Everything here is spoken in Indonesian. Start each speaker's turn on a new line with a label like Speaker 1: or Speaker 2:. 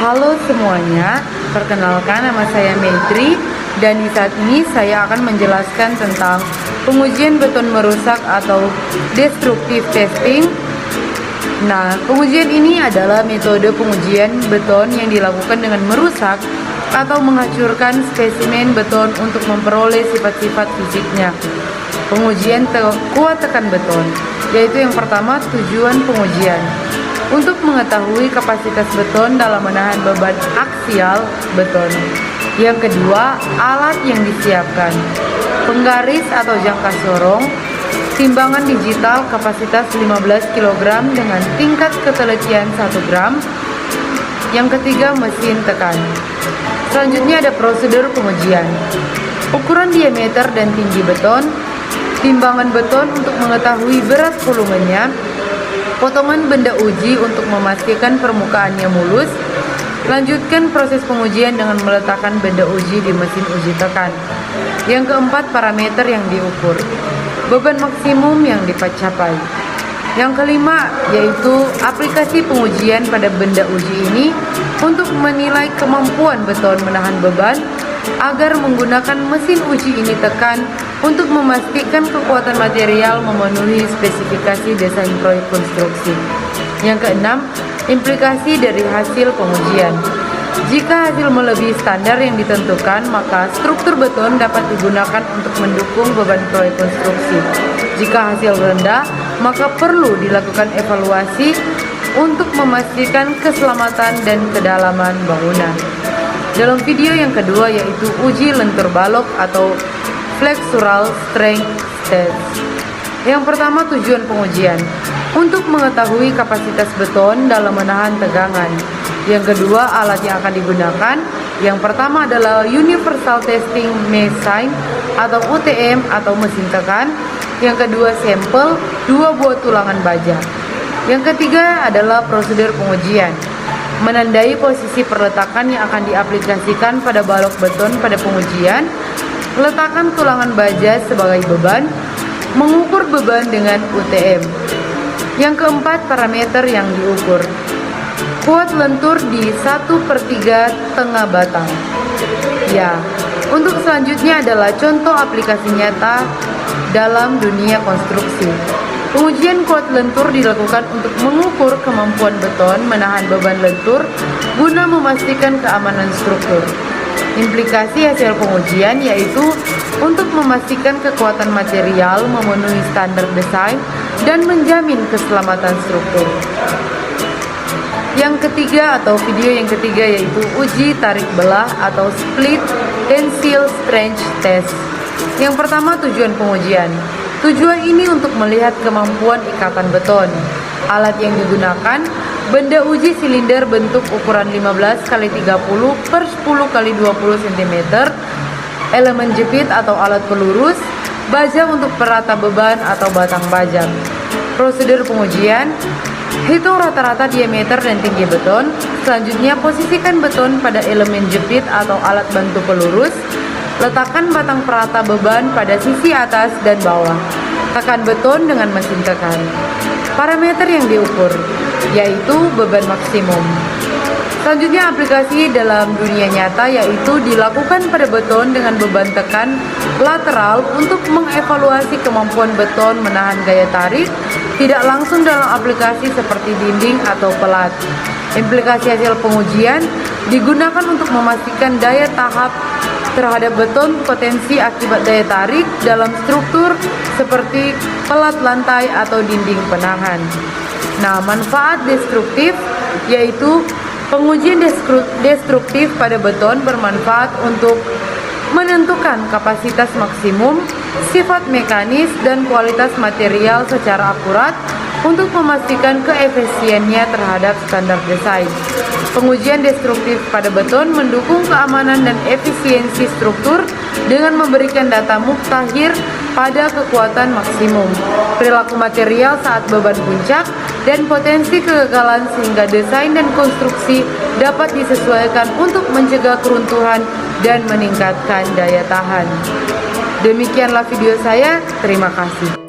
Speaker 1: Halo semuanya, perkenalkan nama saya Maitri dan di saat ini saya akan menjelaskan tentang pengujian beton merusak atau destructive testing. Nah, pengujian ini adalah metode pengujian beton yang dilakukan dengan merusak atau menghancurkan spesimen beton untuk memperoleh sifat-sifat fisiknya. Pengujian kuat tekan beton, yaitu yang pertama tujuan pengujian untuk mengetahui kapasitas beton dalam menahan beban aksial beton. Yang kedua, alat yang disiapkan, penggaris atau jangka sorong, timbangan digital kapasitas 15 kg dengan tingkat ketelitian 1 gram. Yang ketiga, mesin tekan. Selanjutnya ada prosedur pengujian, ukuran diameter dan tinggi beton, timbangan beton untuk mengetahui berat volumenya, potongan benda uji untuk memastikan permukaannya mulus. Lanjutkan proses pengujian dengan meletakkan benda uji di mesin uji tekan. Yang keempat, parameter yang diukur, beban maksimum yang dicapai. Yang kelima, yaitu aplikasi pengujian pada benda uji ini untuk menilai kemampuan beton menahan beban agar menggunakan mesin uji ini tekan untuk memastikan kekuatan material memenuhi spesifikasi desain proyek konstruksi. Yang keenam, implikasi dari hasil pengujian. Jika hasil melebihi standar yang ditentukan, maka struktur beton dapat digunakan untuk mendukung beban proyek konstruksi. Jika hasil rendah, maka perlu dilakukan evaluasi untuk memastikan keselamatan dan kedalaman bangunan. Dalam video yang kedua, yaitu uji lentur balok atau flexural strength test. Yang pertama, tujuan pengujian untuk mengetahui kapasitas beton dalam menahan tegangan. Yang kedua, alat yang akan digunakan. Yang pertama adalah Universal Testing Machine atau UTM atau mesin tekan. Yang kedua, sampel 2 buah tulangan baja. Yang ketiga adalah prosedur pengujian, menandai posisi perletakan yang akan diaplikasikan pada balok beton pada pengujian, letakkan tulangan baja sebagai beban, mengukur beban dengan UTM. Yang keempat, parameter yang diukur, kuat lentur di 1/3 tengah batang. Ya, untuk selanjutnya adalah contoh aplikasi nyata dalam dunia konstruksi. Pengujian kuat lentur dilakukan untuk mengukur kemampuan beton menahan beban lentur guna memastikan keamanan struktur. Implikasi hasil pengujian yaitu untuk memastikan kekuatan material memenuhi standar desain dan menjamin keselamatan struktur. Yang ketiga atau video yang ketiga yaitu uji tarik belah atau split tensile strength test. Yang pertama, tujuan pengujian. Tujuan ini untuk melihat kemampuan ikatan beton. Alat yang digunakan, benda uji silinder bentuk ukuran 15 x 30 per 10 x 20 cm, elemen jepit atau alat pelurus, baja untuk perata beban atau batang baja. Prosedur pengujian, hitung rata-rata diameter dan tinggi beton. Selanjutnya, posisikan beton pada elemen jepit atau alat bantu pelurus. Letakkan batang perata beban pada sisi atas dan bawah. Tekan beton dengan mesin tekan. Parameter yang diukur, yaitu beban maksimum. Selanjutnya, aplikasi dalam dunia nyata yaitu dilakukan pada beton dengan beban tekan lateral untuk mengevaluasi kemampuan beton menahan gaya tarik, tidak langsung dalam aplikasi seperti dinding atau pelat. Implikasi hasil pengujian digunakan untuk memastikan daya tahap terhadap beton potensi akibat daya tarik dalam struktur seperti pelat lantai atau dinding penahan. Nah, manfaat destruktif yaitu pengujian destruktif pada beton bermanfaat untuk menentukan kapasitas maksimum, sifat mekanis, dan kualitas material secara akurat untuk memastikan keefisiennya terhadap standar desain. Pengujian destruktif pada beton mendukung keamanan dan efisiensi struktur dengan memberikan data muktahir pada kekuatan maksimum, perilaku material saat beban puncak, dan potensi kegagalan sehingga desain dan konstruksi dapat disesuaikan untuk mencegah keruntuhan dan meningkatkan daya tahan. Demikianlah video saya, terima kasih.